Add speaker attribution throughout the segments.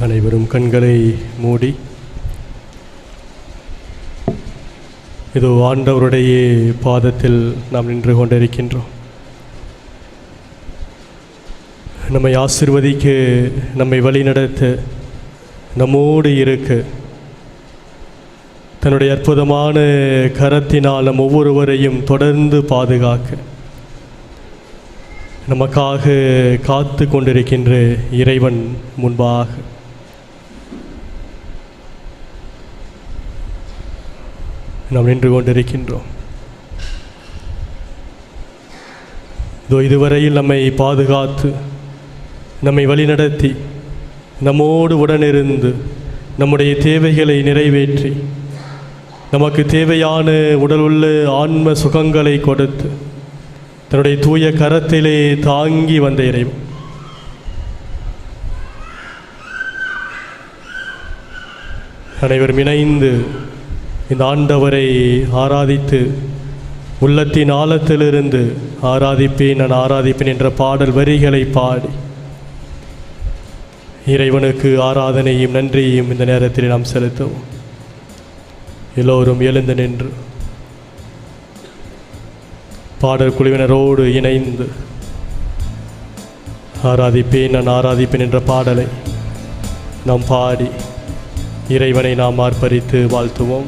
Speaker 1: அனைவரும் கண்களை மூடி இதோ ஆண்டவருடைய பாதத்தில் நாம் நின்று கொண்டிருக்கின்றோம். நம்மை ஆசீர்வதிக்க, நம்மை வழிநடத்த, நம்மோடு இருக்க தன்னுடைய அற்புதமான கரத்தினால் நம் ஒவ்வொருவரையும் தொடர்ந்து பாதுகாக்க நமக்காக காத்து கொண்டிருக்கின்ற இறைவன் முன்பாக நாம் நின்று கொண்டிருக்கின்றோம். இதோ இதுவரையில் நம்மை பாதுகாத்து, நம்மை வழிநடத்தி, நம்மோடு உடனிருந்து நம்முடைய தேவைகளை நிறைவேற்றி, நமக்கு தேவையான உடல் உள்ள ஆன்ம சுகங்களை கொடுத்து தன்னுடைய தூய கரத்திலே தாங்கி வந்த இறைவன் அனைவரும் இணைந்து இந்த ஆண்டவரை ஆராதித்து, உள்ளத்தின் ஆழத்திலிருந்து ஆராதிப்பேன் நான் ஆராதிப்பேன் என்ற பாடல் வரிகளை பாடி இறைவனுக்கு ஆராதனையும் நன்றியையும் இந்த நேரத்தில் நாம் செலுத்துவோம். எல்லோரும் எழுந்து நின்று பாடல் குழுவினரோடு இணைந்து ஆராதிப்பேன் நான் ஆராதிப்பேன் என்ற பாடலை நாம் பாடி இறைவனை நாம் ஆர்ப்பரித்து வாழ்த்துவோம்.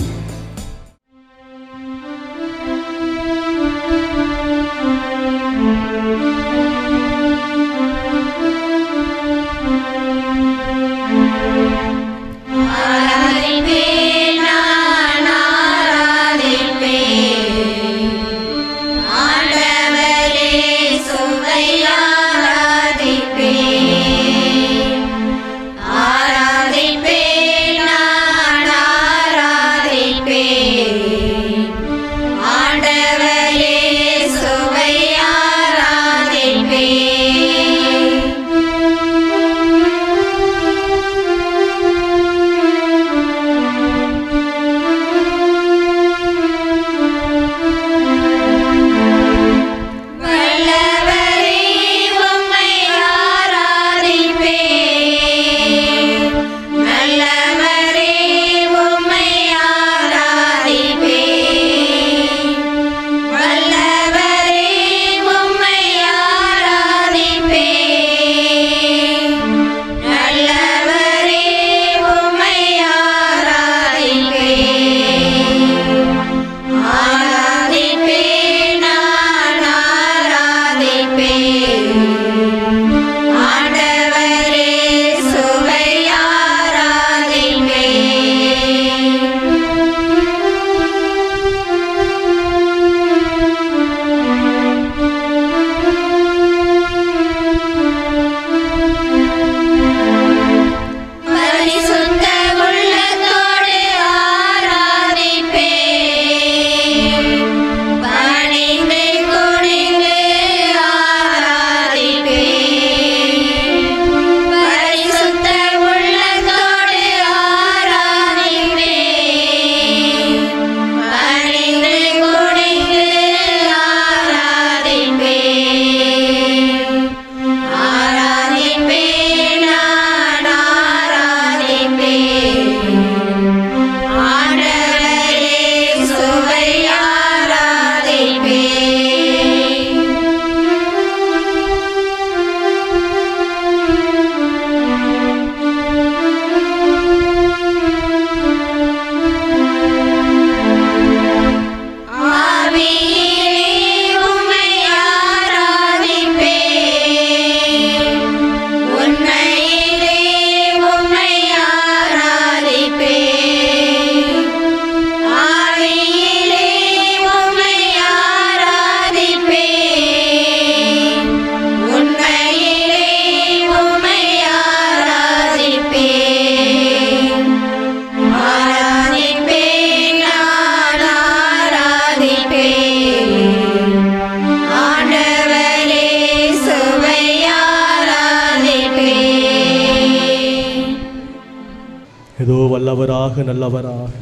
Speaker 1: இதோ வல்லவராக நல்லவராக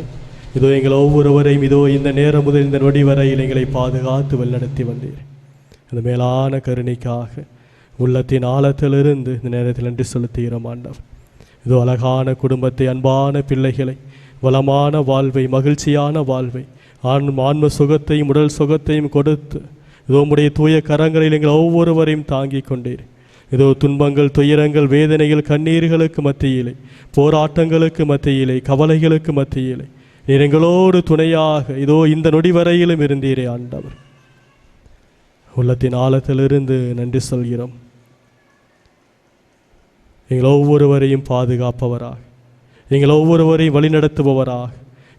Speaker 1: இதோ எங்கள் ஒவ்வொருவரையும் இதோ இந்த நேரம் முதல் இந்த நொடி வரையில் எங்களை பாதுகாத்து வழிநடத்தி வந்தீர். அந்த மேலான கருணைக்காக உள்ளத்தின் ஆழத்திலிருந்து இந்த நேரத்தில் நன்றி செலுத்துகிறோம் ஆண்டவர். இதோ அழகான குடும்பத்தை, அன்பான பிள்ளைகளை, வளமான வாழ்வை, மகிழ்ச்சியான வாழ்வை, ஆன்ம சுகத்தையும் உடல் சுகத்தையும் கொடுத்து இதோ உம்முடைய தூய கரங்களில் எங்கள் ஒவ்வொருவரையும் தாங்கிக் கொண்டீர். இதோ துன்பங்கள், துயரங்கள், வேதனைகள், கண்ணீர்களுக்கு மத்தியிலே, போராட்டங்களுக்கு மத்தியிலே, கவலைகளுக்கு மத்தியிலே நீர் எங்களோடு துணையாக இதோ இந்த நொடி வரையிலும் இருந்தீரே ஆண்டவர். உள்ளத்தின் ஆழத்திலிருந்து நன்றி சொல்கிறோம். எங்கள் ஒவ்வொருவரையும் பாதுகாப்பவராக, எங்கள் ஒவ்வொருவரையும் வழிநடத்துபவராக,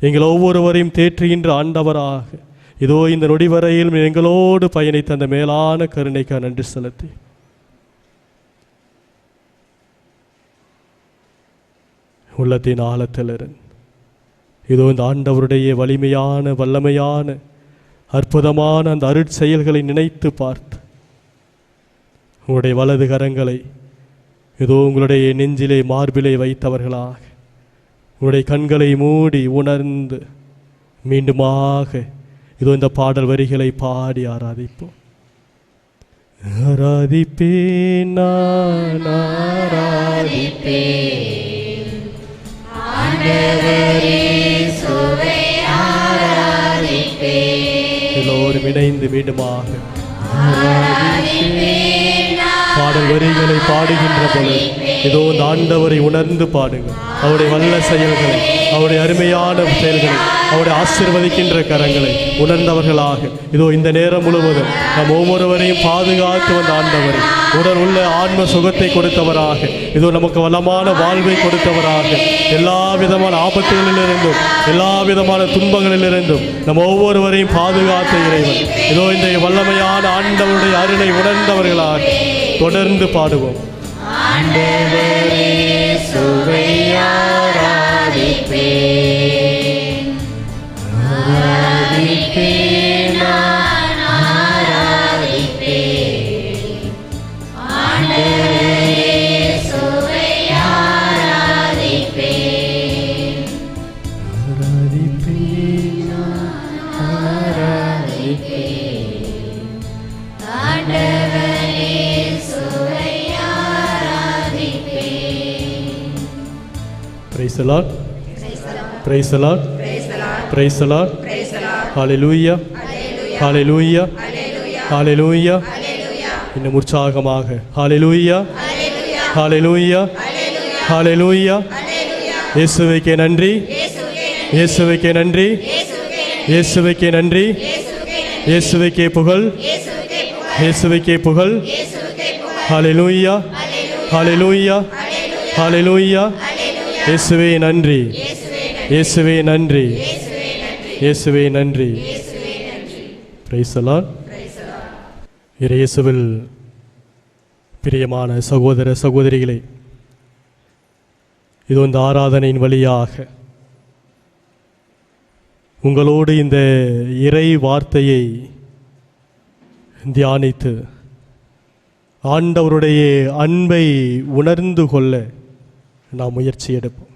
Speaker 1: எங்கள் ஒவ்வொருவரையும் தேற்றுகின்ற ஆண்டவராக இதோ இந்த நொடி வரையிலும் எங்களோடு பயணித்த அந்த மேலான கருணைக்காக நன்றி செலுத்தி உள்ளத்தின் ஆழத்திலிருந்து இதோ இந்த ஆண்டவருடைய வலிமையான, வல்லமையான, அற்புதமான அந்த அருட்செயல்களை நினைத்து பார்த்து உங்களுடைய வலது கரங்களை இதோ உங்களுடைய நெஞ்சிலே, மார்பிலே வைத்தவர்களாக உங்களுடைய கண்களை மூடி உணர்ந்து மீண்டுமாக இதோ இந்த பாடல் வரிகளை பாடி ஆராதிப்போம். ஆராதிப்பேன், நான் ஆராதிப்பேன் எல்லோரும் இணைந்து மீண்டுமாக பாடல் வரிகளை பாடுகின்ற பொழுது இதோ இந்த ஆண்டவரை உணர்ந்து பாடுங்கள். அவருடைய வல்ல செயல்களை, அவருடைய அருமையான செயல்களை, அவருடைய ஆசீர்வதிக்கின்ற கரங்களை உணர்ந்தவர்களாக இதோ இந்த நேரம் முழுவதும் நம் ஒவ்வொருவரையும் பாதுகாத்து வந்த ஆண்டவரை, உடல் உள்ள ஆன்ம சுகத்தை கொடுத்தவராக, இதோ நமக்கு வளமான வாழ்வை கொடுத்தவராக, எல்லா விதமான ஆபத்துகளிலிருந்தும், எல்லா விதமான துன்பங்களிலிருந்தும் நம் ஒவ்வொருவரையும் பாதுகாத்த இறைவன் இதோ இந்த வல்லமையான ஆண்டவருடைய அருளை உணர்ந்தவர்களாக தொடர்ந்து பாடுவோம். ஆண்டவரே சுவை ஆராதிப்பேன், ஆராதிப்பேன், ஆராதிப்பேன். ஆண்டவரே சுவை ஆராதிப்பேன், ஆராதிப்பேன், ஆராதிப்பேன். ஆண்டவரே சுவை ஆராதிப்பேன். Praise the Lord. Praise the Lord. Praise the Lord. Hallelujah. Hallelujah. Hallelujah. இன்னும் உற்சாகமாக Hallelujah. Hallelujah. Hallelujah. இயேசுவுக்கே நன்றி, இயேசுவுக்கே நன்றி, இயேசுவுக்கே நன்றி, இயேசுவுக்கே புகழ், இயேசுவுக்கே புகழ். Hallelujah. Hallelujah. Hallelujah. இயேசுவே நன்றி, இயேசுவே நன்றி, இயேசுவே நன்றி. Price the Lord. இயேசுவில் பிரியமான சகோதர சகோதரிகளே, இது இந்த ஆராதனையின் வழியாக உங்களோடு இந்த இறை வார்த்தையை தியானித்து ஆண்டவருடைய அன்பை உணர்ந்து கொள்ள நாம் முயற்சி எடுப்போம்.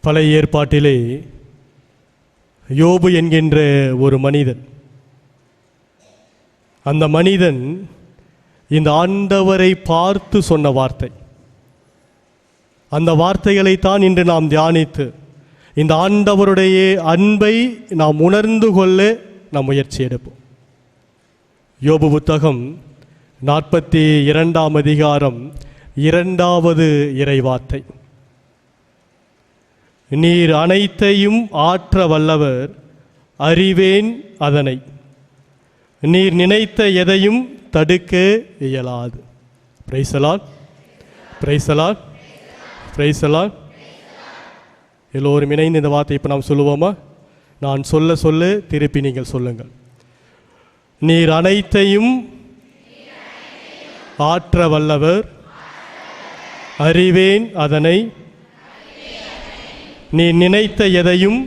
Speaker 1: பழைய ஏற்பாட்டிலே யோபு என்கின்ற ஒரு மனிதன், அந்த மனிதன் இந்த ஆண்டவரை பார்த்து சொன்ன வார்த்தை, அந்த வார்த்தைகளைத்தான் இன்று நாம் தியானித்து இந்த ஆண்டவருடைய அன்பை நாம் உணர்ந்து கொள்ள நாம் முயற்சி எடுப்போம். யோபு புத்தகம் 42ஆம் அதிகாரம் 2வது இறைவார்த்தை. நீர் அனைத்தையும் ஆற்ற வல்லவர், அறிவேன் அதனை. நீர் நினைத்த எதையும் தடுக்க இயலாது. Price the Lord. Praise the Lord. Praise the Lord. எல்லோரும் இணைந்து இந்த வார்த்தை இப்போ நாம் சொல்லுவோமா? நான் சொல்ல சொல்ல திருப்பி நீங்கள் சொல்லுங்கள். நீர் அனைத்தையும் ஆற்ற வல்லவர், அறிவேன் அதனை. நீ நினைத்த எதையும்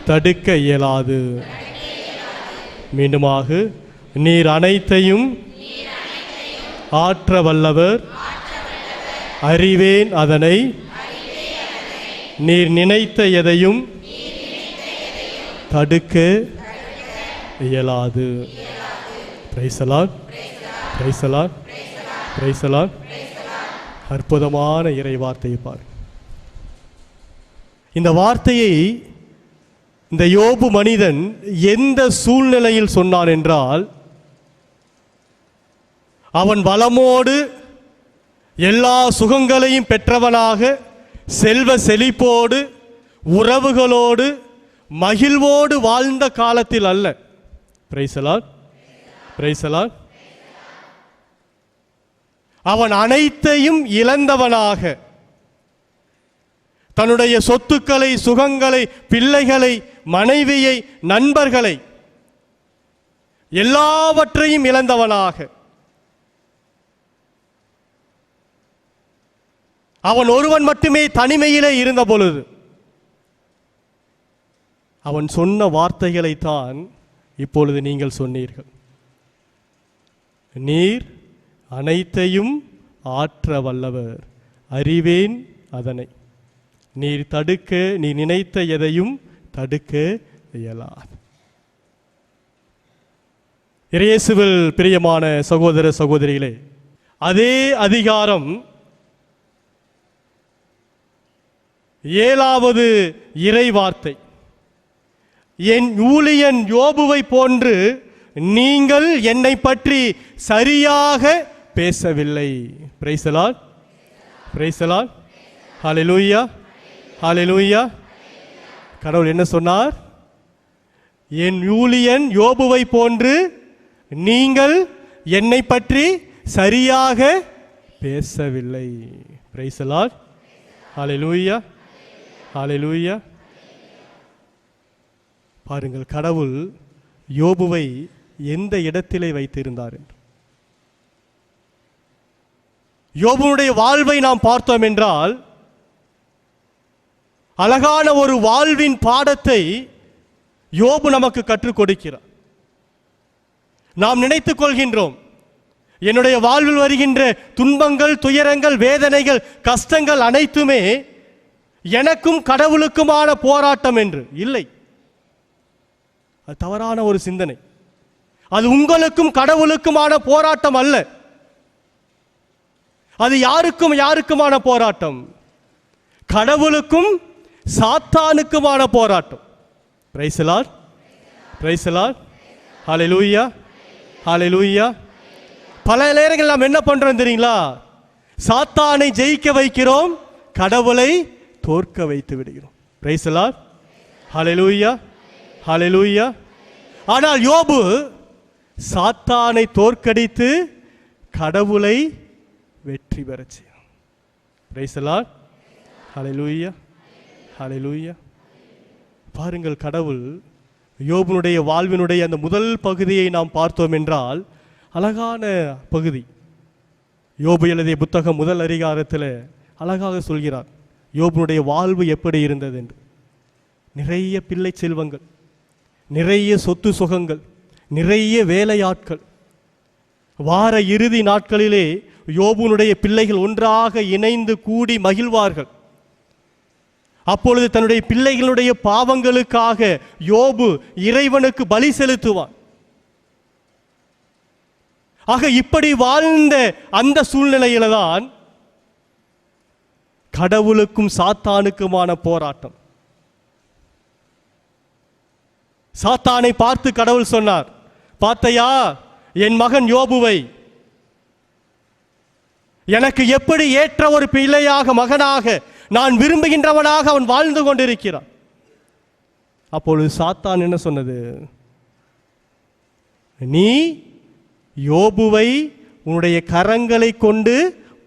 Speaker 1: தடுக்க இயலாது. மீண்டுமாக, நீர் அனைத்தையும் ஆற்ற வல்லவர், அறிவேன் அதனை. நீர் நினைத்த எதையும் தடுக்க இயலாது. Price the Lord. Praise the Lord. Praise the Lord. அற்புதமான இறை வார்த்தையை பாருங்கள். இந்த வார்த்தையை இந்த யோபு மனிதன் எந்த சூழ்நிலையில் சொன்னான் என்றால், அவன் வளமோடு எல்லா சுகங்களையும் பெற்றவனாக, செல்வ செழிப்போடு, உறவுகளோடு, மகிழ்வோடு வாழ்ந்த காலத்தில் அல்ல. Price the Lord, praise the Lord. அவன் அனைத்தையும் இழந்தவனாக, தன்னுடைய சொத்துக்களை, சுகங்களை, பிள்ளைகளை, மனைவியை, நண்பர்களை எல்லாவற்றையும் இழந்தவனாக, அவன் ஒருவன் மட்டுமே தனிமையிலே இருந்த பொழுது அவன் சொன்ன வார்த்தைகளைத்தான் இப்பொழுது நீங்கள் சொன்னீர்கள். நீர் அனைத்தையும் ஆற்ற வல்லவர், அறிவேன் அதனை. நீர் தடுக்க, நீ நினைத்த எதையும் தடுக்க இயலாது. இயேசுவில் பிரியமான சகோதர சகோதரிகளே, அதே அதிகாரம் 7வது இறை வார்த்தை, என் ஊழியன் யோபுவை போன்று நீங்கள் என்னை பற்றி சரியாக பேசவில்லை. Praise the Lord, praise the Lord. ஹல்லேலூயா, ஹல்லேலூயா. கடவுள் என்ன சொன்னார்? என் ஊழியன் யோபுவை போன்று நீங்கள் என்னை பற்றி சரியாக பேசவில்லை. பிரைஸ் தி லார்ட், ஹல்லேலூயா, ஹல்லேலூயா. பாருங்கள், கடவுள் யோபுவை எந்த இடத்திலே வைத்திருந்தார் என்று. யோபுடைய வாழ்வை நாம் பார்த்தோம் என்றால், அழகான ஒரு வாழ்வின் பாடத்தை யோபு நமக்கு கற்றுக் கொடுக்கிறார். நாம் நினைத்துக் கொள்கின்றோம், என்னுடைய வாழ்வில் வருகின்ற துன்பங்கள், துயரங்கள், வேதனைகள், கஷ்டங்கள் அனைத்துமே எனக்கும் கடவுளுக்குமான போராட்டம் என்று. இல்லை, அது தவறான ஒரு சிந்தனை. அது உங்களுக்கும் கடவுளுக்குமான போராட்டம் அல்ல. அது யாருக்குமான போராட்டம்? கடவுளுக்கும் சாத்தானுக்குமான போராட்டம். Praise the Lord, praise the Lord. ஹல்லேலூயா, ஹல்லேலூயா. பல நேரங்கள் நாம் என்ன பண்றோம் தெரியுங்களா? சாத்தானை ஜெயிக்க வைக்கிறோம், கடவுளை தோற்க வைத்து விடுகிறோம். பிரைஸ் தி லார்ட், ஹல்லேலூயா, ஹல்லேலூயா. ஆனால் யோபு சாத்தானை தோற்கடித்து கடவுளை வெற்றி பெறச் செய்யும். பிரைஸ் தி லார்ட், ஹல்லேலூயா, ஹல்லேலூயா. பாருங்கள், கடவுள் யோபுனுடைய வாழ்வினுடைய அந்த முதல் பகுதியை நாம் பார்த்தோம் என்றால் அழகான பகுதி. யோபு எழுதிய புத்தகம் முதல் அதிகாரத்தில் அழகாக சொல்கிறார் யோபுனுடைய வாழ்வு எப்படி இருந்தது என்று. நிறைய பிள்ளை செல்வங்கள், நிறைய சொத்து சுகங்கள், நிறைய வேலையாட்கள். வார இறுதி நாட்களிலே யோபுனுடைய பிள்ளைகள் ஒன்றாக இணைந்து கூடி மகிழ்வார்கள். அப்பொழுது தன்னுடைய பிள்ளைகளுடைய பாவங்களுக்காக யோபு இறைவனுக்கு பலி செலுத்துவான். ஆக இப்படி வாழ்ந்த அந்த சூழ்நிலையில தான் கடவுளுக்கும் சாத்தானுக்குமான போராட்டம். சாத்தானை பார்த்து கடவுள் சொன்னார், பார்த்தையா என் மகன் யோபுவை, எனக்கு எப்படி ஏற்ற ஒரு பிள்ளையாக, மகனாக, நான் விரும்புகின்றவனாக அவன் வாழ்ந்து கொண்டிருக்கிறான். அப்பொழுது சாத்தான் என்ன சொன்னது? நீ யோபுவை உன்னுடைய கரங்களை கொண்டு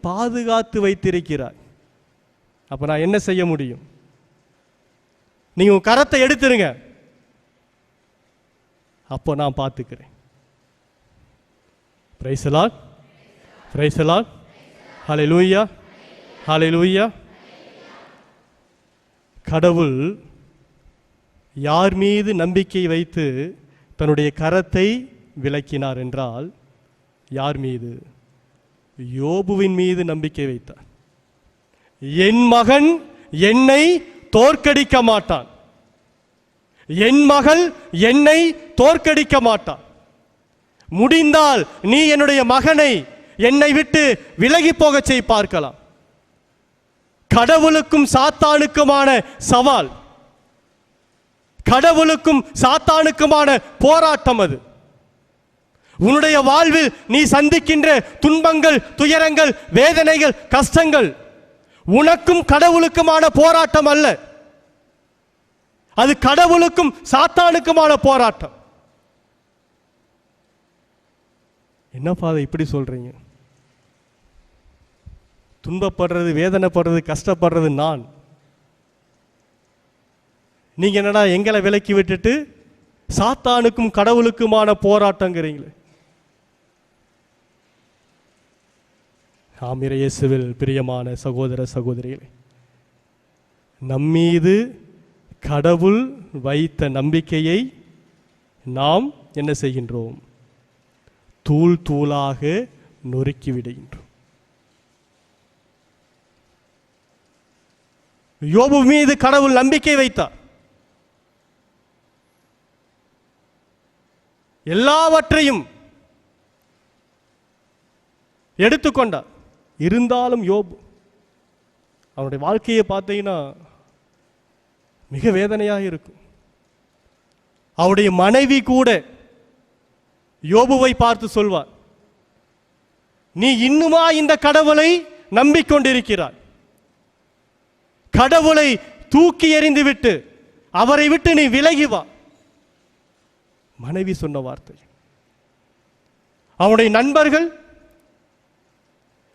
Speaker 1: பாதுகாத்து வைத்திருக்கிறாய். அப்ப நான் என்ன செய்ய முடியும்? நீங்க உன் கரத்தை எடுத்துருங்க, அப்போ நான் பார்த்துக்கிறேன். Praise the Lord, praise the Lord. ஹல்லேலூயா, ஹல்லேலூயா. கடவுள் யார் மீது நம்பிக்கை வைத்து தன்னுடைய கரத்தை விலக்கினார் என்றால், யார் மீது? யோபுவின் மீது நம்பிக்கை வைத்தார். என் மகன் என்னை தோற்கடிக்க மாட்டான், என் மகள் என்னை தோற்கடிக்க மாட்டான். முடிந்தால் நீ என்னுடைய மகனை என்னை விட்டு விலகி போக செய் பார்க்கலாம். கடவுளுக்கும் சாத்தானுக்குமான சவால், கடவுளுக்கும் சாத்தானுக்குமான போராட்டம். அது உன்னுடைய வாழ்வில் நீ சந்திக்கின்ற துன்பங்கள், துயரங்கள், வேதனைகள், கஷ்டங்கள் உனக்கும் கடவுளுக்குமான போராட்டம் அல்ல. அது கடவுளுக்கும் சாத்தானுக்குமான போராட்டம். என்னப்பா அதை இப்படி சொல்றீங்க? துன்பப்படுறது, வேதனைப்படுறது, கஷ்டப்படுறது நான். நீங்க என்னடா எங்களை விலக்கி விட்டுட்டு சாத்தானுக்கும் கடவுளுக்குமான போராட்டங்கிறீங்களே. ஆம், இயேசுவில் பிரியமான சகோதர சகோதரிகளே, நம்மீது கடவுள் வைத்த நம்பிக்கையை நாம் என்ன செய்கின்றோம்? தூள் தூளாக நொறுக்கி விடுகின்றோம். யோபு மீது கடவுள் நம்பிக்கை வைத்தார். எல்லாவற்றையும் எடுத்துக்கொண்டார். இருந்தாலும் யோபு அவனுடைய வாழ்க்கையை பார்த்தீங்கன்னா மிக வேதனையாக இருக்கும். அவருடைய மனைவி கூட யோபுவை பார்த்து சொல்வார், நீ இன்னுமா இந்த கடவுளை நம்பிக்கொண்டிருக்கிறாய்? கடவுளை தூக்கி எறிந்து விட்டு அவரை விட்டு நீ விலகி வா. மனைவி சொன்ன வார்த்தை. அவருடைய நண்பர்கள்,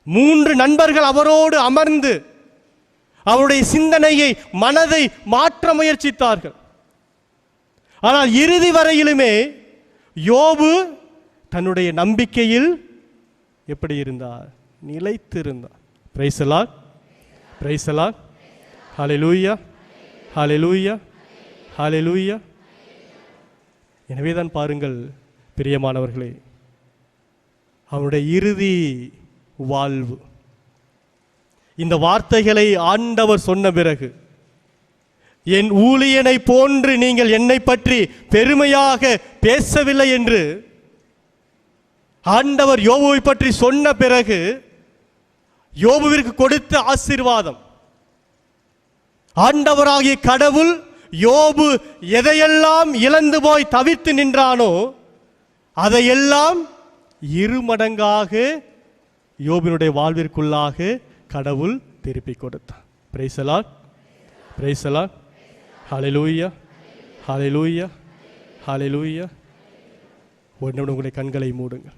Speaker 1: 3 நண்பர்கள் அவரோடு அமர்ந்து அவருடைய சிந்தனையை, மனதை மாற்ற முயற்சித்தார்கள். ஆனால் இறுதி வரையிலுமே யோபு தன்னுடைய நம்பிக்கையில் எப்படி இருந்தார்? நிலைத்திருந்தார். Praise the Lord, praise the Lord, ஹல்லேலூயா, ஹல்லேலூயா, ஹல்லேலூயா. எனவேதான் பாருங்கள் பிரியமானவர்களே, அவருடைய இறுதி வாழ்வு, இந்த வார்த்தைகளை ஆண்டவர் சொன்ன பிறகு, என் ஊழியனை போன்று நீங்கள் என்னை பற்றி பெருமையாக பேசவில்லை என்று ஆண்டவர் யோபுவை பற்றி சொன்ன பிறகு யோபுவிற்கு கொடுத்த ஆசீர்வாதம், ஆண்டவராகிய கடவுள் யோபு எதையெல்லாம் இழந்து போய் தவிர்த்து நின்றானோ அதையெல்லாம் 2 மடங்காக யோபுவினுடைய வாழ்விற்குள்ளாக கடவுள் திருப்பி கொடுத்தார். Praise the Lord, praise the Lord, ஹல்லேலூயா, ஹல்லேலூயா, ஹல்லேலூயா. உங்களுடைய கண்களை மூடுங்கள்.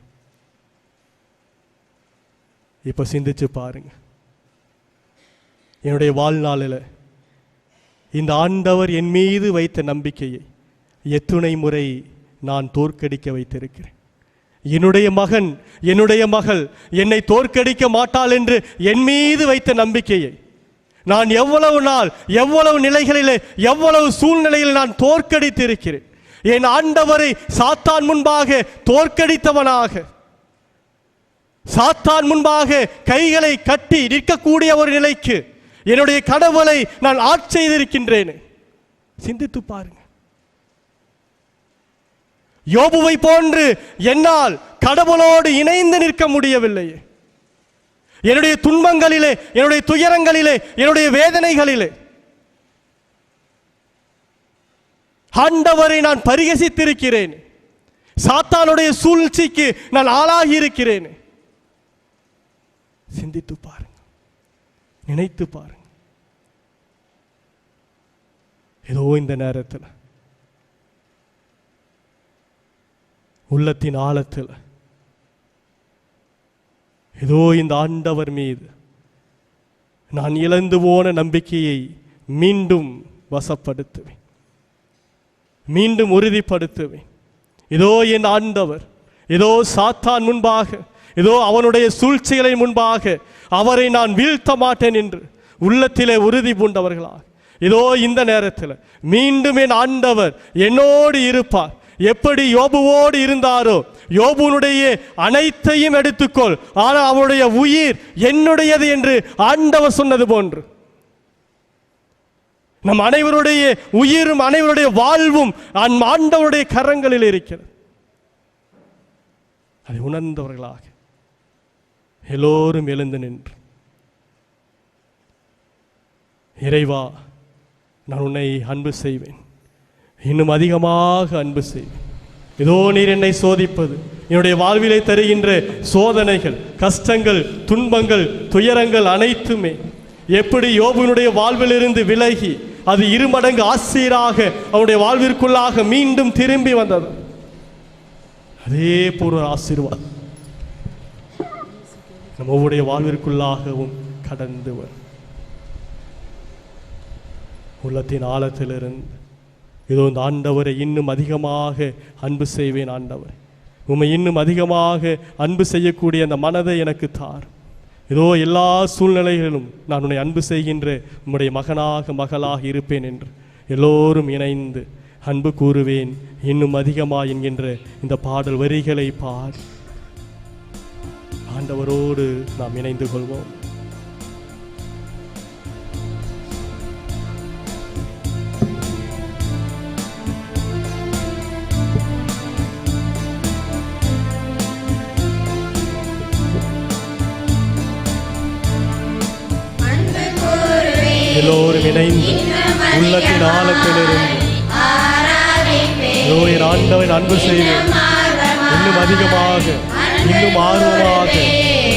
Speaker 1: இப்போ சிந்திச்சு பாருங்க, என்னுடைய வாழ்நாளில் இந்த ஆண்டவர் என் மீது வைத்த நம்பிக்கையை எத்துணை முறை நான் தோற்கடிக்க வைத்திருக்கிறேன். என்னுடைய மகன், என்னுடைய மகள் என்னை தோற்கடிக்க மாட்டாள் என்று என் மீது வைத்த நம்பிக்கையை நான் எவ்வளவு நாள், எவ்வளவு நிலைகளிலே, எவ்வளவு சூழ்நிலையில் நான் தோற்கடித்து இருக்கிறேன். என் ஆண்டவரை சாத்தான் முன்பாக தோற்கடித்தவனாக, சாத்தான் முன்பாக கைகளை கட்டி நிற்கக்கூடிய ஒரு நிலைக்கு என்னுடைய கடவுளை நான் ஆட்சி செய்திருக்கின்றேன். சிந்தித்து பாருங்க. யோபுவை போன்று என்னால் கடவுளோடு இணைந்து நிற்க முடியவில்லையே. என்னுடைய துன்பங்களிலே, என்னுடைய துயரங்களிலே, என்னுடைய வேதனைகளிலே ஆண்டவரை நான் பரிகசித்திருக்கிறேன். சாத்தானுடைய சூழ்ச்சிக்கு நான் ஆளாகி இருக்கிறேன். சிந்தித்து பாருங்க, நினைத்து பாருங்க. ஏதோ இந்த நேரத்தில் உள்ளத்தின் ஆழத்தில் ஏதோ இந்த ஆண்டவர் மீது நான் இழந்து போன நம்பிக்கையை மீண்டும் வசப்படுத்துவேன், மீண்டும் உறுதிப்படுத்துவேன். இதோ என் ஆண்டவர், ஏதோ சாத்தான் முன்பாக, ஏதோ அவனுடைய சூழ்ச்சிகளை முன்பாக அவரை நான் வீழ்த்த மாட்டேன் என்று உள்ளத்திலே உறுதி பூண்டவர்களாக இதோ இந்த நேரத்தில் மீண்டும் என் ஆண்டவர் என்னோடு இருப்பார். எப்படி யோபுவோடு இருந்தாரோ, யோபுனுடைய அனைத்தையும் எடுத்துக்கொள், ஆனால் அவனுடைய உயிர் என்னுடையது என்று ஆண்டவர் சொன்னது போன்று நம் அனைவருடைய உயிரும் அனைவருடைய வாழ்வும் ஆண்டவருடைய கரங்களில் இருக்கிறது. அதை உணர்ந்தவர்களாக எல்லோரும் எழுந்து நின்று இறைவா, நான் உன்னை அன்பு செய்வேன், இன்னும் அதிகமாக அன்பு செய்வேன். இதோ நீர் என்னை சோதிப்பது, என்னுடைய வாழ்விலை தருகின்ற சோதனைகள், கஷ்டங்கள், துன்பங்கள், துயரங்கள் அனைத்துமே எப்படி யோபுவினுடைய வாழ்விலிருந்து விலகி அது 2 மடங்கு ஆசீராக அவனுடைய வாழ்விற்குள்ளாக மீண்டும் திரும்பி வந்தது, அதே போன்ற ஆசீர்வாதம் நம் ஒவ்வொருடைய வாழ்விற்குள்ளாகவும் கடந்து வரும். உள்ளத்தின் ஆழத்திலிருந்து இதோ இந்த ஆண்டவரை இன்னும் அதிகமாக அன்பு செய்வேன், ஆண்டவரை உம்மை இன்னும் அதிகமாக அன்பு செய்யக்கூடிய அந்த மனதை எனக்கு தார். இதோ எல்லா சூழ்நிலைகளிலும் நான் உன்னை அன்பு செய்கின்ற உம்முடைய மகனாக மகளாக இருப்பேன் என்று எல்லோரும் இணைந்து அன்பு கூறுவேன் இன்னும் அதிகமாக என்கின்ற இந்த பாடல் வரிகளை பாடி ஆண்டவரோடு நாம் இணைந்து கொள்வோம். எல்லோரும் இணைந்து உள்ளத்தின் ஆழத்திலிருந்து என் ஆண்டவன் அன்பு செய்வேன் இன்னும் அதிகமாக, இன்னும் ஆர்வமாக,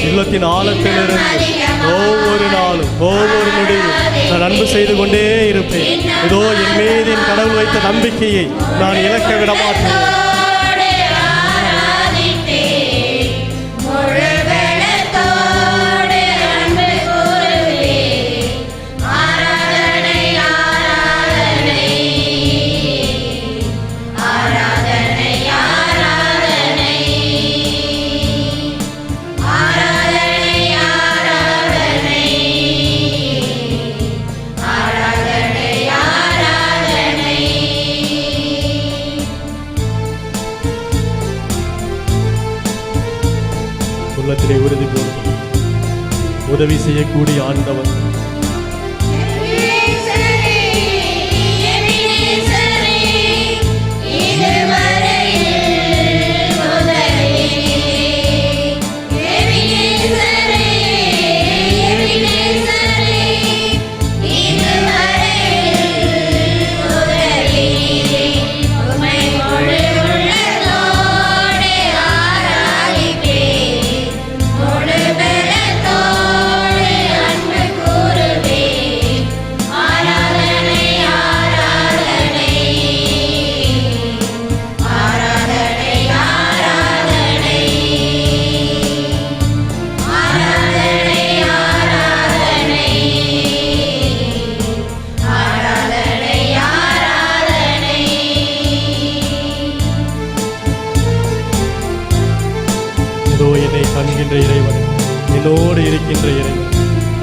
Speaker 1: இல்லத்தின் ஆழத்திலிருந்து ஒவ்வொரு நாளும் ஒவ்வொரு நொடியும் நான் அன்பு செய்து கொண்டே இருப்பேன். இதோ என் மீது என் கடவுள் வைத்த நம்பிக்கையை நான் இழக்க விட மாட்டேன். உறுதி கூறும் உதவி செய்யக்கூடிய ஆண்டவர் காண்கின்ற இறைவன், என்னோடு இருக்கின்ற இறைவன்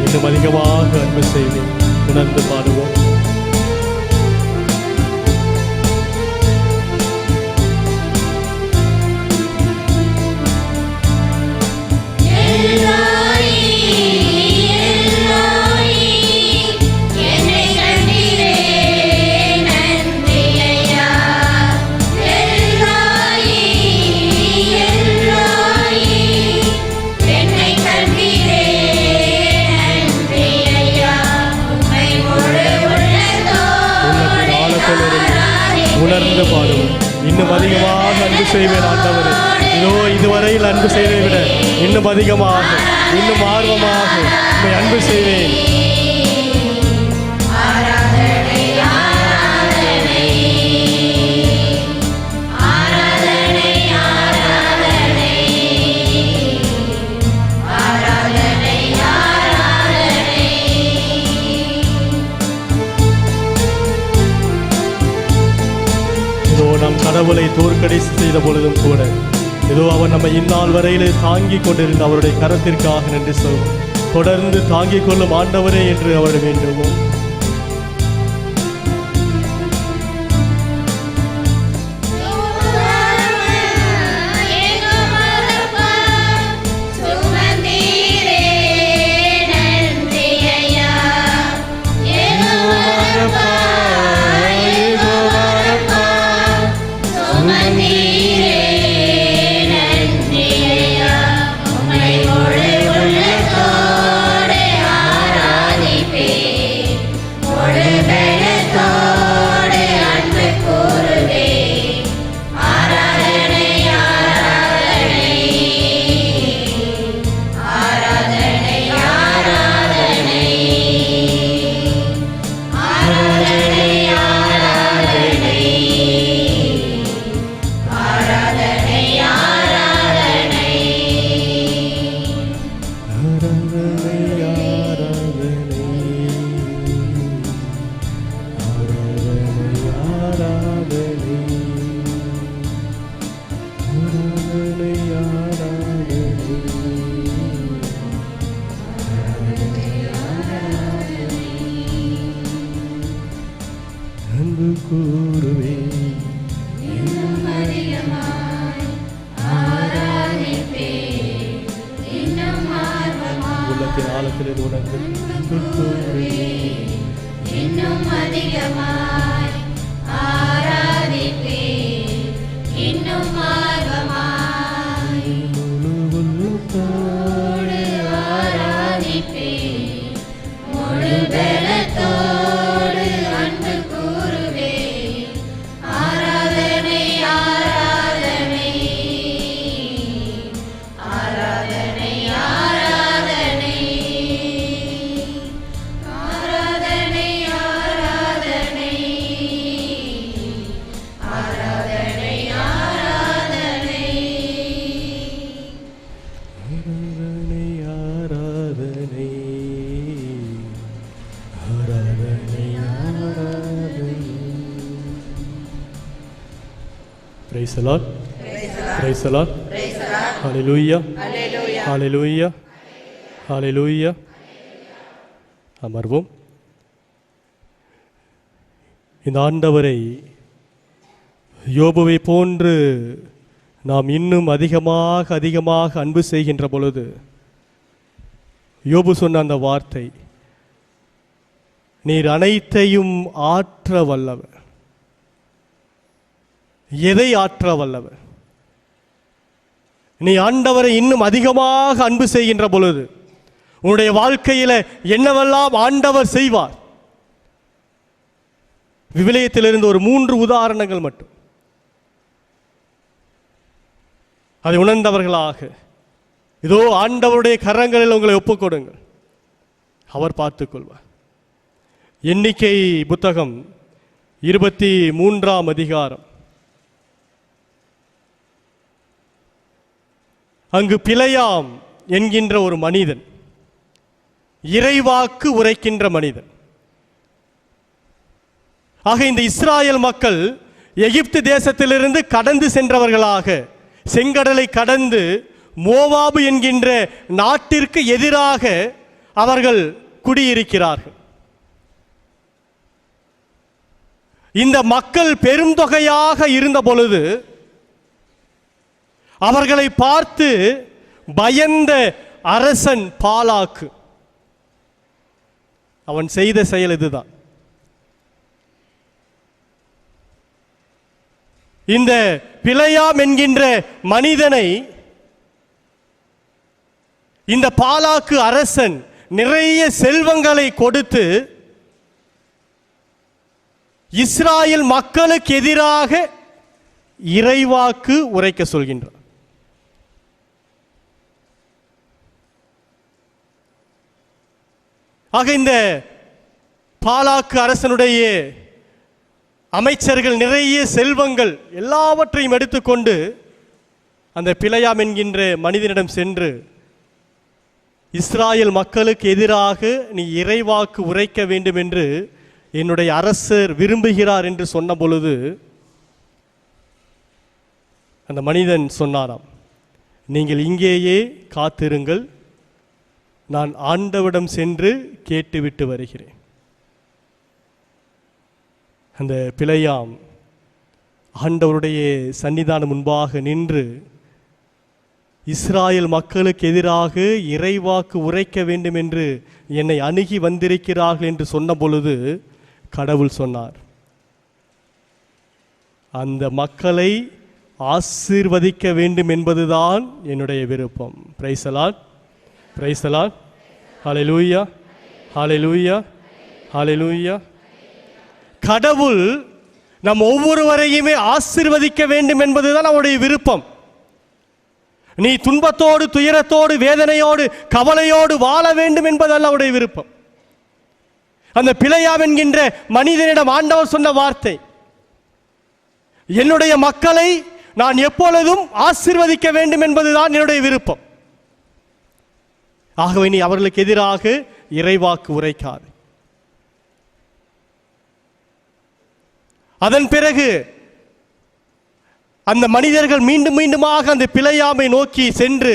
Speaker 1: இன்னும் அதிகமாக அன்பு செய்வேன். உணர்ந்து பாடுவோம். உணர்ந்து பாடுவோம். இன்னும் அதிகமாக அன்பு செய்வேன் ஆண்டவரே. இதோ இதுவரையில் அன்பு செய்வதை விட இன்னும் அதிகமாக, இன்னும் ஆர்வமாக உம்மை அன்பு செய்வேன். நாம் கடவுளை தோற்கடித்து செய்த பொழுதும் கூட ஏதோ அவர் நம்ம இந்நாள் வரையிலே தாங்கிக் கொண்டிருந்த அவருடைய கரத்திற்காக நன்றி சொல்வோம். தொடர்ந்து தாங்கிக் கொள்ளும் ஆண்டவரே என்று அவர் வேண்டுவோம். இருதயத்தில் உணர்ந்து
Speaker 2: இன்னும் அதிகமாய் ஆராதிப்பேன், இன்னும் ஆர்வமாய் முழு உள்ளத்தோடு ஆராதிப்பேன், முழு பலத்தோடு அன்பு கூறுவேன். ஆராதனை ஆராதனை ஆராதனை ஆராதனை ஆராதனை ஆராதனை ஆராதனை ஆராதனை
Speaker 1: ஆராதனை ஆராதனை ஆராதனை. Praise the Lord. Praise the Lord. Hallelujah. Hallelujah. Hallelujah. அமர்வோம். இந்த ஆண்டவரை யோபுவை போன்று நாம் இன்னும் அதிகமாக அதிகமாக அன்பு செய்கின்ற பொழுது யோபு சொன்ன அந்த வார்த்தை, நீர் அனைத்தையும் ஆற்ற வல்லவர். எதை ஆற்ற வல்லவர்? நீ ஆண்டவரை இன்னும் அதிகமாக அன்பு செய்கின்ற பொழுது உன்னுடைய வாழ்க்கையில் என்னவெல்லாம் ஆண்டவர் செய்வார். விவிலியத்திலிருந்து ஒரு 3 உதாரணங்கள் மட்டும், அதை உணர்ந்தவர்களாக இதோ ஆண்டவருடைய கரங்களில் உங்களை ஒப்புக்கொடுங்கள், அவர் பார்த்துக்கொள்வார். எண்ணிக்கை புத்தகம் 23ஆம் அதிகாரம். அங்கு பிலேயாம் என்கின்ற ஒரு மனிதன், இறைவாக்கு உரைக்கின்ற மனிதன். ஆக இந்த இஸ்ராயல் மக்கள் எகிப்து தேசத்திலிருந்து கடந்து சென்றவர்களாக செங்கடலை கடந்து மோவாபு என்கின்ற நாட்டிற்கு எதிராக அவர்கள் குடியிருக்கிறார்கள். இந்த மக்கள் பெருந்தொகையாக இருந்த பொழுது அவர்களை பார்த்து பயந்த அரசன் பாலாக்கு அவன் செய்த செயல் இதுதான். இந்த பிலேயாம் என்கின்ற மனிதனை இந்த பாலாக்கு அரசன் நிறைய செல்வங்களை கொடுத்து இஸ்ராயல் மக்களுக்கு எதிராக இறைவாக்கு உரைக்க சொல்கின்றார். ஆக இந்த பாலாக்கு அரசனுடைய அமைச்சர்கள் நிறைய செல்வங்கள் எல்லாவற்றையும் எடுத்துக்கொண்டு அந்த பிலேயாம் என்கின்ற மனிதனிடம் சென்று, இஸ்ராயல் மக்களுக்கு எதிராக நீ இறைவாக்கு உரைக்க வேண்டும் என்று என்னுடைய அரசர் விரும்புகிறார் என்று சொன்ன பொழுது அந்த மனிதன் சொன்னாராம், நீங்கள் இங்கேயே காத்திருங்கள், நான் ஆண்டவரிடம் சென்று கேட்டுவிட்டு வருகிறேன். அந்த பிலேயாம் ஆண்டவருடைய சன்னிதானம் முன்பாக நின்று இஸ்ராயல் மக்களுக்கு எதிராக இறைவாக்கு உரைக்க வேண்டும் என்று என்னை அணுகி வந்திருக்கிறார்கள் என்று சொன்ன பொழுது கடவுள் சொன்னார், அந்த மக்களை ஆசீர்வதிக்க வேண்டும் என்பதுதான் என்னுடைய விருப்பம். Praise the Lord. Praise the Lord. ஹல்லேலூயா. ஹல்லேலூயா. ஹல்லேலூயா. கடவுள் நம் ஒவ்வொருவரையுமே ஆசீர்வதிக்க வேண்டும் என்பதுதான் அவருடைய விருப்பம். நீ துன்பத்தோடு துயரத்தோடு வேதனையோடு கவலையோடு வாழ வேண்டும் என்பதல்ல அவருடைய விருப்பம். அந்த பிலேயாம் என்கின்ற மனிதனிடம் ஆண்டவர் சொன்ன வார்த்தை, என்னுடைய மக்களை நான் எப்பொழுதும் ஆசீர்வதிக்க வேண்டும் என்பதுதான் என்னுடைய விருப்பம். ஆகவே நீ அவர்களுக்கு எதிராக இறைவாக்கு உரைக்காது. அதன் பிறகு அந்த மனிதர்கள் மீண்டும் மீண்டுமாக அந்த பிலேயாமை நோக்கி சென்று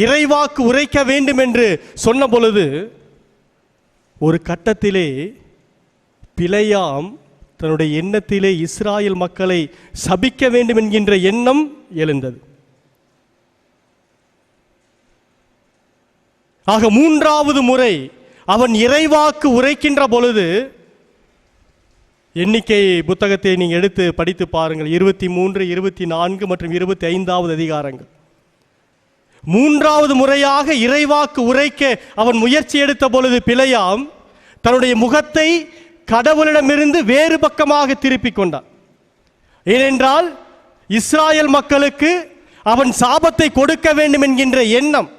Speaker 1: இறைவாக்கு உரைக்க வேண்டும் என்று சொன்ன பொழுது ஒரு கட்டத்திலே பிலேயாம் தன்னுடைய எண்ணத்திலே இஸ்ராயல் மக்களை சபிக்க வேண்டும் என்கின்ற எண்ணம் எழுந்தது. ஆக மூன்றாவது முறை அவன் இறைவாக்கு உரைக்கின்ற பொழுது, எண்ணிக்கை புத்தகத்தை நீங்கள் எடுத்து படித்து பாருங்கள், 23, 24 மற்றும் 25வது அதிகாரங்கள். மூன்றாவது முறையாக இறைவாக்கு உரைக்க அவன் முயற்சி எடுத்த பொழுது பிலேயாம் தன்னுடைய முகத்தை கடவுளிடமிருந்து வேறு பக்கமாக திருப்பிக் கொண்டான். ஏனென்றால் இஸ்ராயல் மக்களுக்கு அவன் சாபத்தை கொடுக்க வேண்டும் என்கின்ற எண்ணம்.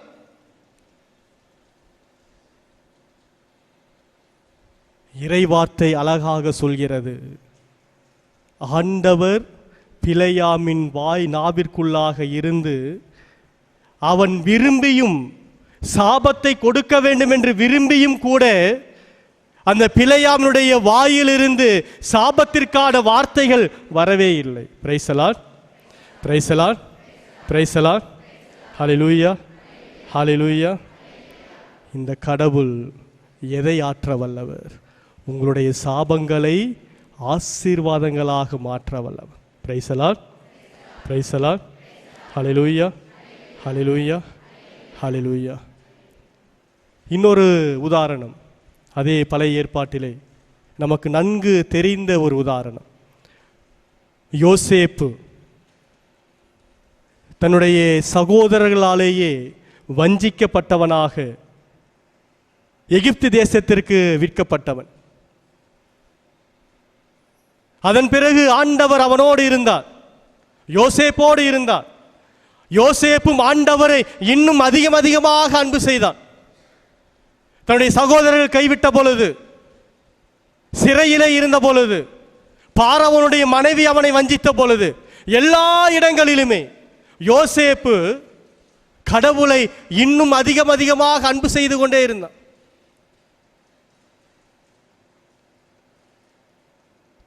Speaker 1: இறைவார்த்தை அழகாக சொல்கிறது, ஆண்டவர் பிலேயாமின் வாய் நாவிற்குள்ளாக இருந்து அவன் விரும்பியும் சாபத்தை கொடுக்க வேண்டும் என்று விரும்பியும் கூட அந்த பிலேயாமினுடைய வாயிலிருந்து சாபத்திற்கான வார்த்தைகள் வரவே இல்லை. Praise the Lord, praise the Lord, praise the Lord, ஹல்லேலூயா, ஹல்லேலூயா. இந்த கடவுள் எதை ஆற்ற வல்லவர்? உங்களுடைய சாபங்களை ஆசீர்வாதங்களாக மாற்ற வல்லவர். Praise the Lord, praise the Lord, ஹல்லேலூயா, ஹல்லேலூயா, ஹல்லேலூயா. இன்னொரு உதாரணம், அதே பழைய ஏற்பாட்டிலே நமக்கு நன்கு தெரிந்த ஒரு உதாரணம். யோசேப்பு தன்னுடைய சகோதரர்களாலேயே வஞ்சிக்கப்பட்டவனாக எகிப்து தேசத்திற்கு விற்கப்பட்டவன். அதன் பிறகு ஆண்டவர் அவனோடு இருந்தார், யோசேப்போடு இருந்தார். யோசேப்பும் ஆண்டவரை இன்னும் அதிகமாக அன்பு செய்தான். தன்னுடைய சகோதரர்கள் கைவிட்ட பொழுது, சிறையிலே இருந்த பொழுது, பார்வோனுடைய மனைவி அவனை வஞ்சித்த பொழுது, எல்லா இடங்களிலுமே யோசேப்பு கடவுளை இன்னும் அதிகமாக அன்பு செய்து கொண்டே இருந்தான்.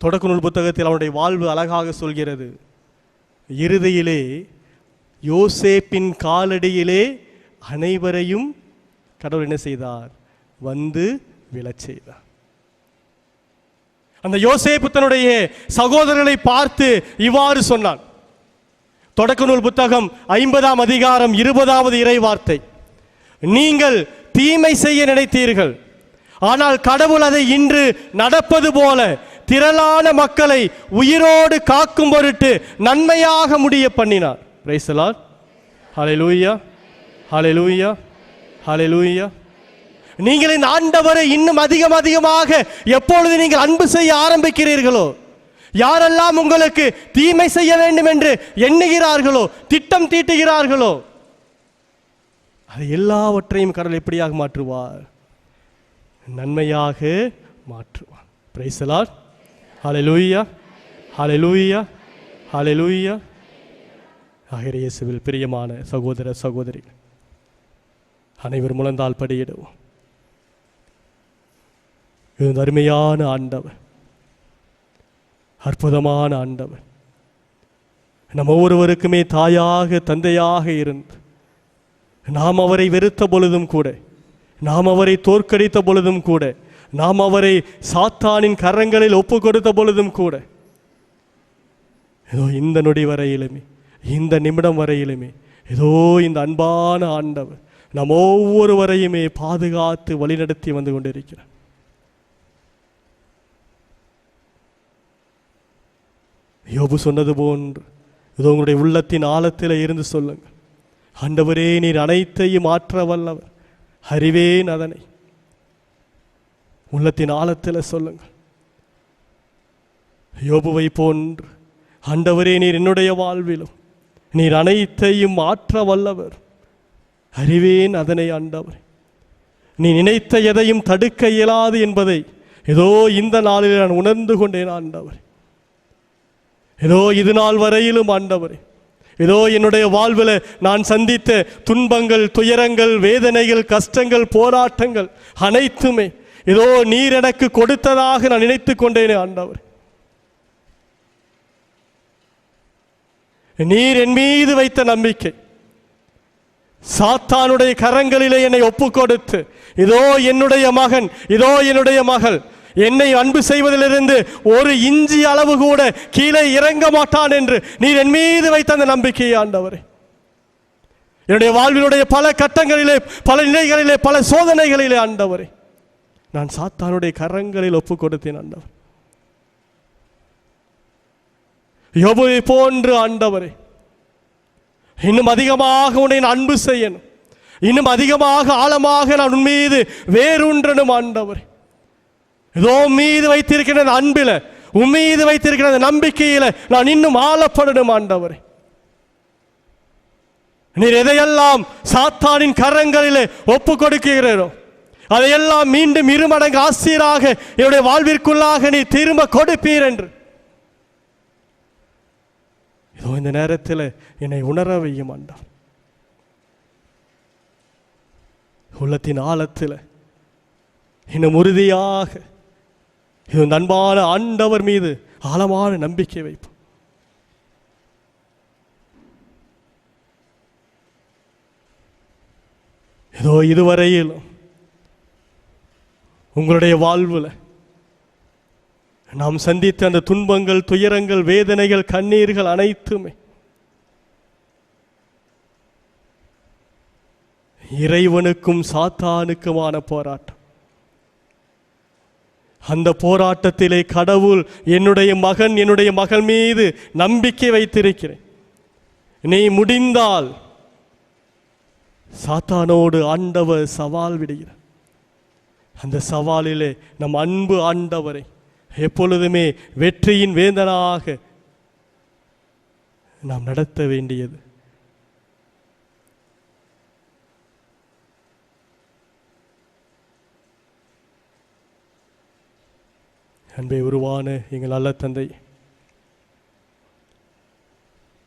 Speaker 1: தொடக்க நூல் புத்தகத்தில் அவனுடைய வாழ்வு அழகாக சொல்கிறது. இறுதியிலே யோசேப்பின் காலடியிலே அனைவரையும் கடவுள் என்ன செய்தார்? வந்து விழச் செய்தார். அந்த யோசேப்பு தன்னுடைய சகோதரர்களை பார்த்து இவ்வாறு சொன்னான். தொடக்க நூல் புத்தகம் 50ஆம் அதிகாரம் 20வது இறை வார்த்தை, நீங்கள் தீமை செய்ய நினைத்தீர்கள், ஆனால் கடவுள் அதை இன்று நடப்பது போல திரளான மக்களை உயிரோடு காக்கும் பொருட்டு நன்மையாக முடிய பண்ணினார். பிரைஸ் தி லார்ட், ஹல்லேலூயா, ஹல்லேலூயா, ஹல்லேலூயா. நீங்கள் இந்த ஆண்டவரை இன்னும் அதிகமாக எப்பொழுது நீங்கள் அன்பு செய்ய ஆரம்பிக்கிறீர்களோ, யாரெல்லாம் உங்களுக்கு தீமை செய்ய வேண்டும் என்று எண்ணுகிறார்களோ, திட்டம் தீட்டுகிறார்களோ, அது எல்லாவற்றையும் கடவுள் எப்படியாக மாற்றுவார்? நன்மையாக மாற்றுவார். பிரைஸ் தி லார்ட், ஹல்லேலூயா, ஹல்லேலூயா, ஹல்லேலூயா. ஆகிய இயேசுவில் பிரியமான சகோதர சகோதரிகள் அனைவர் முழந்தால் படியிடுவோம். இது அருமையான ஆண்டவர், அற்புதமான ஆண்டவர். நம்ம ஒவ்வொருவருக்குமே தாயாக தந்தையாக இருந்து நாம் அவரை வெறுத்த பொழுதும் கூட, நாம் அவரை தோற்கடித்த பொழுதும் கூட, நாம் அவரை சாத்தானின் கரங்களில் ஒப்பு கொடுத்த பொழுதும் கூட, ஏதோ இந்த நொடி வரையிலுமே, இந்த நிமிடம் வரையிலுமே ஏதோ இந்த அன்பான ஆண்டவர் நம் ஒவ்வொருவரையுமே பாதுகாத்து வழிநடத்தி வந்து கொண்டிருக்கிறார். யோபு சொன்னது போன்று இதோ உங்களுடைய உள்ளத்தின் ஆழத்தில் இருந்து சொல்லுங்கள், ஆண்டவரே நீர் அனைத்தையும் மாற்ற வல்லவர், அறிவேன் அதனை. உள்ளத்தின் ஆழத்தில் சொல்லுங்கள். யோபுவை போன்று ஆண்டவரே நீர் என்னுடைய வாழ்விலும் நீர் அனைத்தையும் மாற்ற வல்லவர், அறிவேன் அதனை. ஆண்டவர் நீ நினைத்த எதையும் தடுக்க இயலாது என்பதை ஏதோ இந்த நாளில் நான் உணர்ந்து கொண்டேன். ஆண்டவர் ஏதோ இது நாள் வரையிலும் ஆண்டவரே, ஏதோ என்னுடைய வாழ்வில் நான் சந்தித்த துன்பங்கள், துயரங்கள், வேதனைகள், கஷ்டங்கள், போராட்டங்கள் அனைத்துமே ஏதோ நீர் எனக்கு கொடுத்ததாக நான் நினைத்து கொண்டேனே. ஆண்டவர் நீர் என் மீது வைத்த நம்பிக்கை, சாத்தானுடைய கரங்களிலே என்னை ஒப்பு கொடுத்து, இதோ என்னுடைய மகன், இதோ என்னுடைய மகள் என்னை அன்பு செய்வதிலிருந்து ஒரு இஞ்சி அளவு கூட கீழே இறங்க மாட்டான் என்று நீர் என் மீது வைத்த அந்த நம்பிக்கையை ஆண்டவரே, என்னுடைய வாழ்வினுடைய பல கட்டங்களிலே, பல நிலைகளிலே, பல சோதனைகளிலே ஆண்டவரே நான் சாத்தானுடைய கரங்களில் ஒப்பு கொடுத்தேன் ஆண்டவர். யோபுவை போன்று ஆண்டவரே இன்னும் அதிகமாக உன்னை நான் அன்பு செய்யணும், இன்னும் அதிகமாக ஆழமாக நான் உன் மீது வேரூன்றணும் ஆண்டவரே. ஏதோ மீது வைத்திருக்கிற அன்பில, உன் மீது வைத்திருக்கிற நம்பிக்கையில நான் இன்னும் ஆழப்படணும் ஆண்டவரே. நீர் எதையெல்லாம் சாத்தானின் கரங்களிலே ஒப்பு கொடுக்கிறீரோ அதையெல்லாம் மீண்டும் இருமடங்கு ஆசீராக என்னுடைய வாழ்விற்குள்ளாக நீ திரும்ப கொடுப்பீர் என்று இதோ இந்த நேரத்தில் என்னை உணர வையும் ஆண்டவர். உள்ளத்தின் ஆழத்தில் இன்னும் உறுதியாக இந்த அன்பான ஆண்டவர் மீது ஆழமான நம்பிக்கை வைப்போம். ஏதோ இதுவரையிலும் உங்களுடைய வாழ்வில் நாம் சந்தித்த அந்த துன்பங்கள், துயரங்கள், வேதனைகள், கண்ணீர்கள் அனைத்துமே இறைவனுக்கும் சாத்தானுக்குமான போராட்டம். அந்த போராட்டத்திலே கடவுள் என்னுடைய மகன், என்னுடைய மகள் மீது நம்பிக்கை வைத்திருக்கிறேன். நீ முடிந்தால் சாத்தானோடு ஆண்டவர் சவால் விடுகிறார். அந்த சவாலிலே நம் அன்பு ஆண்டவரை எப்பொழுதுமே வெற்றியின் வேந்தனாக நாம் நடத்த வேண்டியது. அன்பை உருவான எங்கள் நல்ல தந்தை,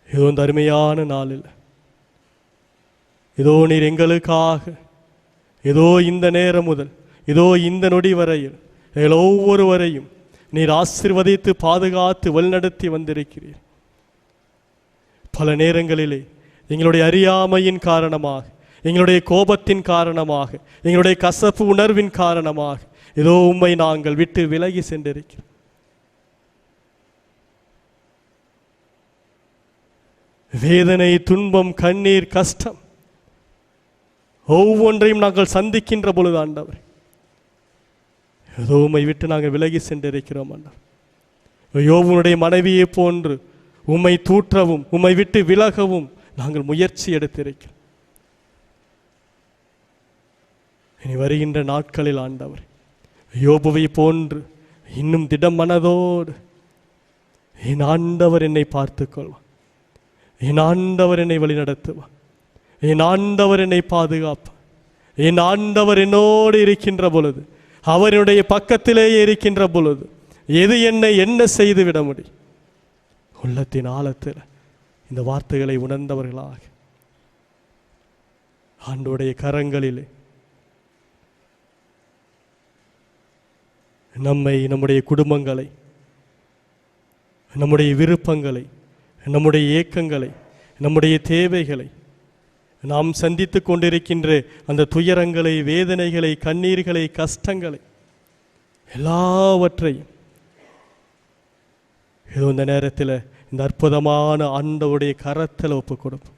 Speaker 1: இதோ இந்த அருமையான நாளில் இதோ நீர் எங்களுக்காக இதோ இந்த நேரம் முதல் இதோ இந்த நொடி வரையில் எங்கள் ஒவ்வொருவரையும் நீர் ஆசீர்வதித்து பாதுகாத்து வழிநடத்தி வந்திருக்கிறீர். பல நேரங்களிலே எங்களுடைய அறியாமையின் காரணமாக, எங்களுடைய கோபத்தின் காரணமாக, எங்களுடைய கசப்பு உணர்வின் காரணமாக இதோ உம்மை நாங்கள் விட்டு விலகி சென்றிருக்கிறோம். வேதனை, துன்பம், கண்ணீர், கஷ்டம் ஒவ்வொன்றையும் நாங்கள் சந்திக்கின்ற பொழுது ஆண்டவர் ஏதோ உம்மை விட்டு நாங்கள் விலகி சென்றிருக்கிறோம் ஆண்டவர். யோபுனுடைய மனைவியை போன்று உம்மை தூற்றவும் உம்மை விட்டு விலகவும் நாங்கள் முயற்சி எடுத்திருக்கிறோம். இனி வருகின்ற நாட்களில் ஆண்டவர் யோபுவை போன்று இன்னும் திடம் மனதோடு என் ஆண்டவர் என்னை பார்த்து கொள்வார், என் ஆண்டவர் என்னை வழிநடத்துவார், என் ஆண்டவர் என்னை பாதுகாப்பார், என் ஆண்டவர் என்னோடு இருக்கின்ற பொழுது, அவருடைய பக்கத்திலேயே இருக்கின்ற பொழுது எது என்னை என்ன செய்து விட முடியும்? உள்ளத்தின் ஆழத்தில் இந்த வார்த்தைகளை உணர்ந்தவர்களாக ஆண்டவருடைய கரங்களிலே நம்மை, நம்முடைய குடும்பங்களை, நம்முடைய விருப்பங்களை, நம்முடைய ஏக்கங்களை, நம்முடைய தேவைகளை, நாம் சந்தித்து கொண்டிருக்கின்ற அந்த துயரங்களை, வேதனைகளை, கண்ணீர்களை, கஷ்டங்களை எல்லாவற்றையும் ஏதோ இந்த நேரத்தில் இந்த அற்புதமான ஆண்டவருடைய கரத்தில் ஒப்பு கொடுப்போம்.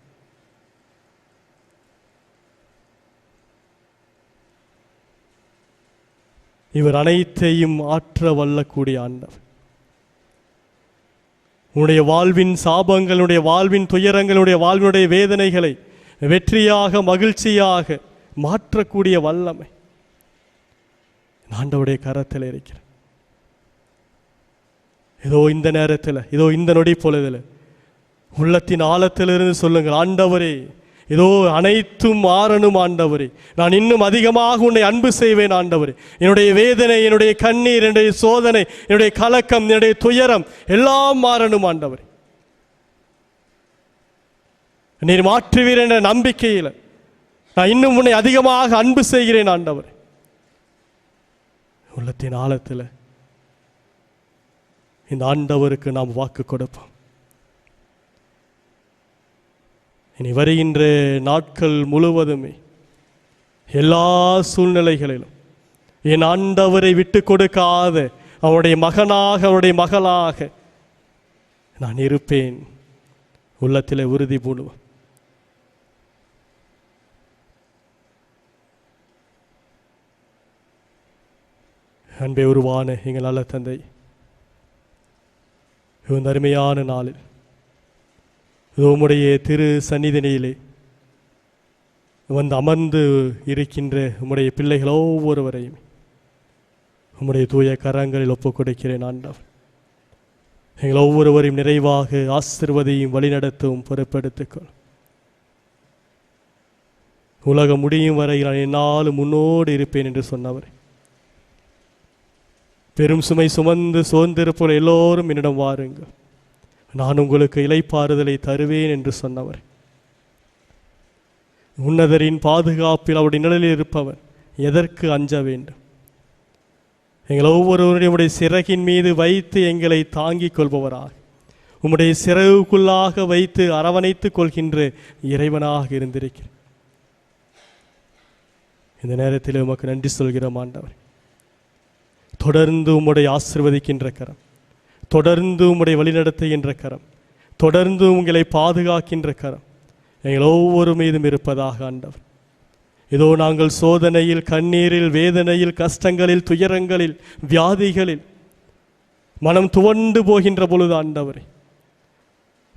Speaker 1: இவர் அனைத்தையும் ஆற்ற வல்லக்கூடிய ஆண்டவர். உன்னுடைய வாழ்வின் சாபங்களுடைய, வாழ்வின் துயரங்களுடைய, வாழ்வினுடைய வேதனைகளை வெற்றியாக, மகிழ்ச்சியாக மாற்றக்கூடிய வல்லமை ஆண்டவருடைய கரத்தில் இருக்கிறது. ஏதோ இந்த நேரத்தில், இதோ இந்த நொடி பொழுதில் உள்ளத்தின் ஆழத்திலிருந்து சொல்லுங்கள், ஆண்டவரே இதோ அனைத்தும் மாறணும் ஆண்டவரே, நான் இன்னும் அதிகமாக உன்னை அன்பு செய்வேன் ஆண்டவரே. என்னுடைய வேதனை, என்னுடைய கண்ணீர், என்னுடைய சோதனை, என்னுடைய கலக்கம், என்னுடைய துயரம் எல்லாம் மாறணும் ஆண்டவரே. நீர் மாற்றுவீர் என்ற நம்பிக்கையில் நான் இன்னும் உன்னை அதிகமாக அன்பு செய்கிறேன் ஆண்டவரே. உள்ளத்தின் ஆழத்தில் இந்த ஆண்டவருக்கு நாம் வாக்கு கொடுப்போம். இனி வருகின்ற நாட்கள் முழுவதுமே எல்லா சூழ்நிலைகளிலும் என் ஆண்டவரை விட்டு கொடுக்காத அவருடைய மகனாக, அவருடைய மகளாக நான் இருப்பேன். உள்ளத்தில் உறுதி பூணுவோம். அன்பே உருவான எங்கள் நல்ல தந்தை, இந்த அருமையான நாளில் உம்முடைய திரு சந்நிதியிலே வந்து அமர்ந்து இருக்கின்ற உம்முடைய பிள்ளைகள் ஒவ்வொருவரையும் உம்முடைய தூய கரங்களில் ஒப்புக் கொடுக்கிறேன் ஆண்டவர். எங்கள் ஒவ்வொருவரையும் நிறைவாக ஆசீர்வதியும் வழிநடத்தவும் பொறுப்பெடுத்துக்கொள். உலகம் முடியும் வரை நான் என்னாலும் முன்னோடு இருப்பேன் என்று சொன்னவர், பெரும் சுமை சுமந்து சோர்ந்திருப்போல் எல்லோரும் என்னிடம் வாருங்கள், நான் உங்களுக்கு இளைப்பாறுதலை தருவேன் என்று சொன்னவர், உன்னதரின் பாதுகாப்பில் அவருடைய நிழலில் இருப்பவர் எதற்கு அஞ்ச வேண்டும்? எங்கள் ஒவ்வொருவருடைய சிறகின் மீது வைத்து எங்களை தாங்கிக் கொள்பவராக, உம்முடைய சிறகுக்குள்ளாக வைத்து அரவணைத்துக் கொள்கின்ற இறைவனாக இருந்திருக்கிறேன். இந்த நேரத்தில் உமக்கு நன்றி சொல்கிறோம் ஆண்டவர். தொடர்ந்து உம்முடைய ஆசீர்வதிக்கின்ற கரம், தொடர்ந்து உம்முடைய வழிநடத்துகின்ற கரம், தொடர்ந்து உங்களை பாதுகாக்கின்ற கரம் எங்கள் ஒவ்வொரு மீதும் இருப்பதாக ஆண்டவர். இதோ நாங்கள் சோதனையில், கண்ணீரில், வேதனையில், கஷ்டங்களில், துயரங்களில், வியாதிகளில் மனம் துவண்டு போகின்ற பொழுது ஆண்டவரே,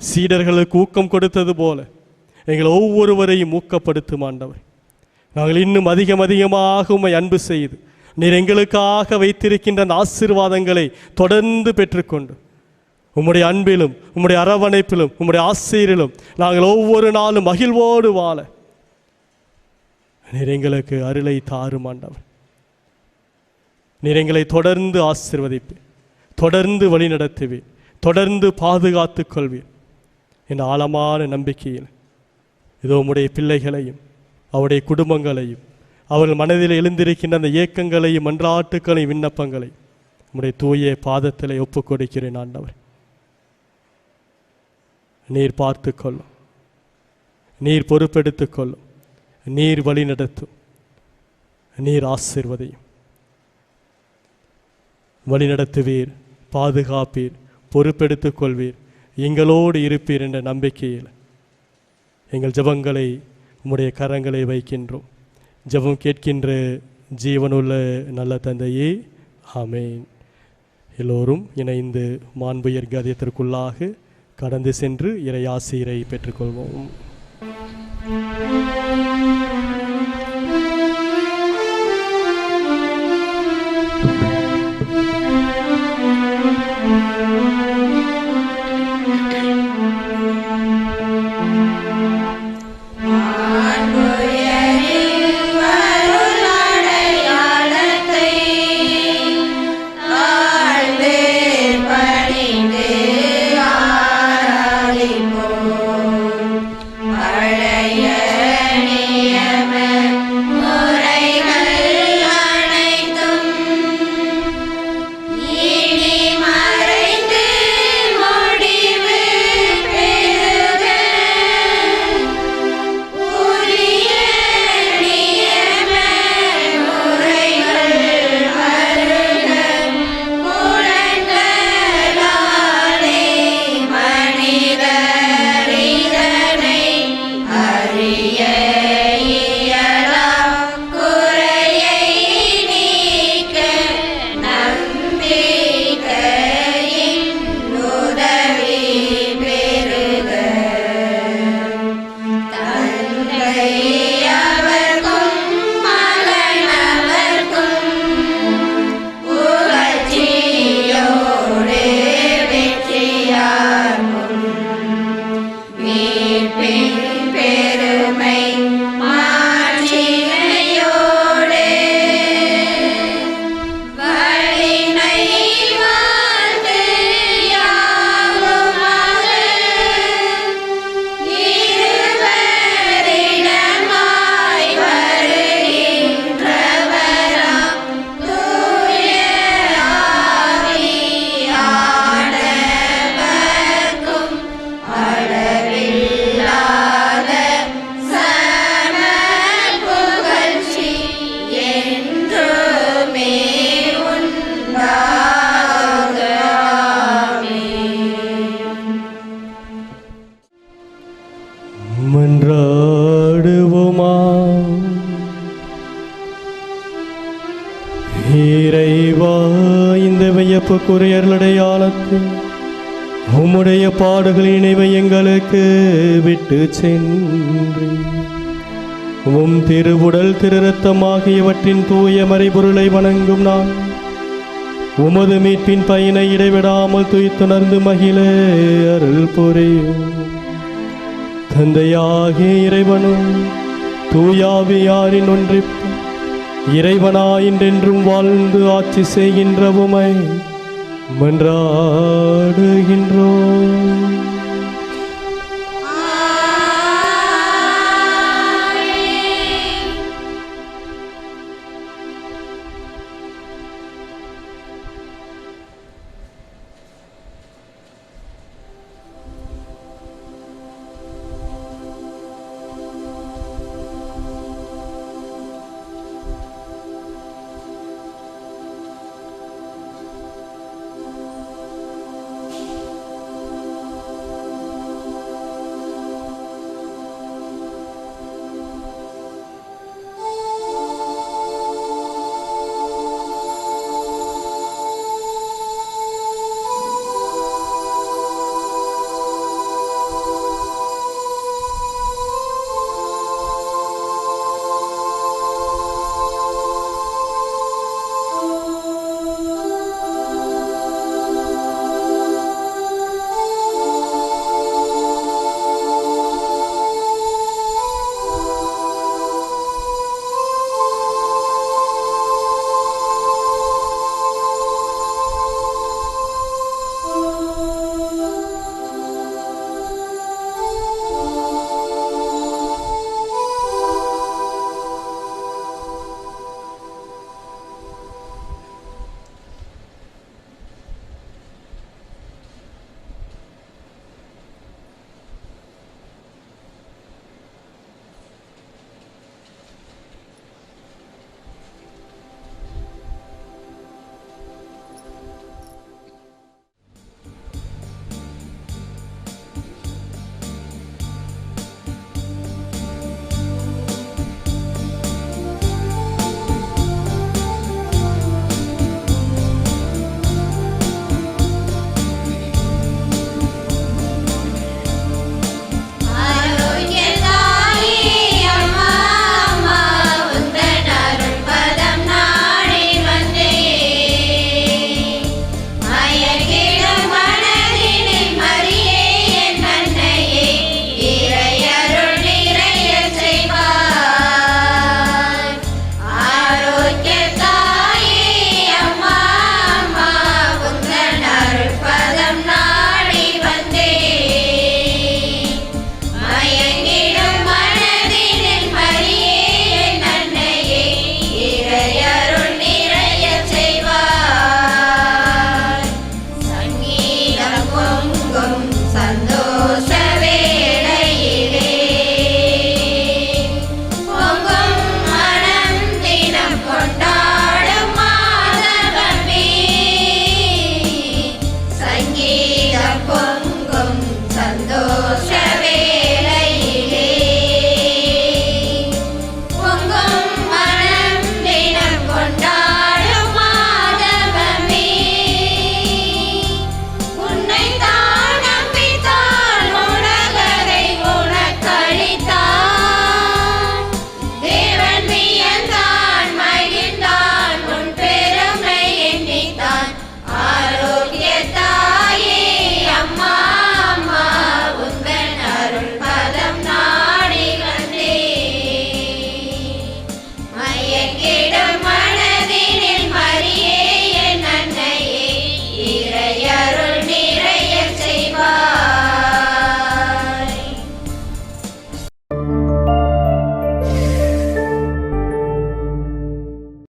Speaker 1: சீடர்களுக்கு ஊக்கம் கொடுத்தது போல எங்கள் ஒவ்வொருவரையும் ஊக்கப்படுத்தும் ஆண்டவர். நாங்கள் இன்னும் அதிகமாக உம்மை அன்பு செய்து நீர் எங்களுக்காக வைத்திருக்கின்ற அந்த ஆசீர்வாதங்களை தொடர்ந்து பெற்றுக்கொண்டு உம்முடைய அன்பிலும், உம்முடைய அரவணைப்பிலும், உம்முடைய ஆசீரிலும் நாங்கள் ஒவ்வொரு நாளும் மகிழ்வோடு வாழ நீர் எங்களுக்கு அருளை தாரும் ஆண்டவர். நீர் எங்களை தொடர்ந்து ஆசீர்வதிப்பீர், தொடர்ந்து வழி நடத்துவீர், தொடர்ந்து பாதுகாத்துக் கொள்வீர் என்ற ஆழமான நம்பிக்கையில் இதோ உம்முடைய பிள்ளைகளையும் அவருடைய குடும்பங்களையும் அவர்கள் மனதில் எழுந்திருக்கின்ற அந்த ஏக்கங்களையும் மன்றாட்டுக்களையும் விண்ணப்பங்களையும் உம்முடைய தூய பாதத்தில் ஒப்புக் கொடுக்கிறேன் ஆண்டவர். நீர் பார்த்து கொள்ளும், நீர் பொறுப்பெடுத்துக் கொள்ளும், நீர் வழி நடத்தும், நீர் ஆசீர்வதியும், வழி நடத்துவீர், பாதுகாப்பீர், பொறுப்பெடுத்துக் கொள்வீர், எங்களோடு இருப்பீர் என்ற நம்பிக்கையில் எங்கள் ஜெபங்களை உம்முடைய கரங்களை வைக்கின்றோம். ஜெபம் கேட்கின்ற ஜீவனுள்ள நல்ல தந்தையே, ஆமேன். எல்லோரும் இணைந்து மாண்புயர் கதியத்திற்குள்ளாக கடந்து சென்று இறையாசீரை பெற்றுக்கொள்வோம். இறைவா மீட்புக்குரிய அருளடையாளத்தில் உம்முடைய பாடுகளின் நினைவை எங்களுக்கு விட்டு சென்று உம் திருவுடல் திரு இரத்தம் ஆகியவற்றின் தூய மறைபொருளை வணங்கும் நான் உமது மீட்பின் பயனை இடைவிடாமல் துய்த்துணர்ந்து மகிழ அருள் புரியும். தந்தையாகிய இறைவனும் தூயாவியாரின் ஒன்றிப்பு இறைவனாயின்றென்றும் வாழ்ந்து ஆட்சி செய்கின்ற உமை மன்றாடுகின்றோம்.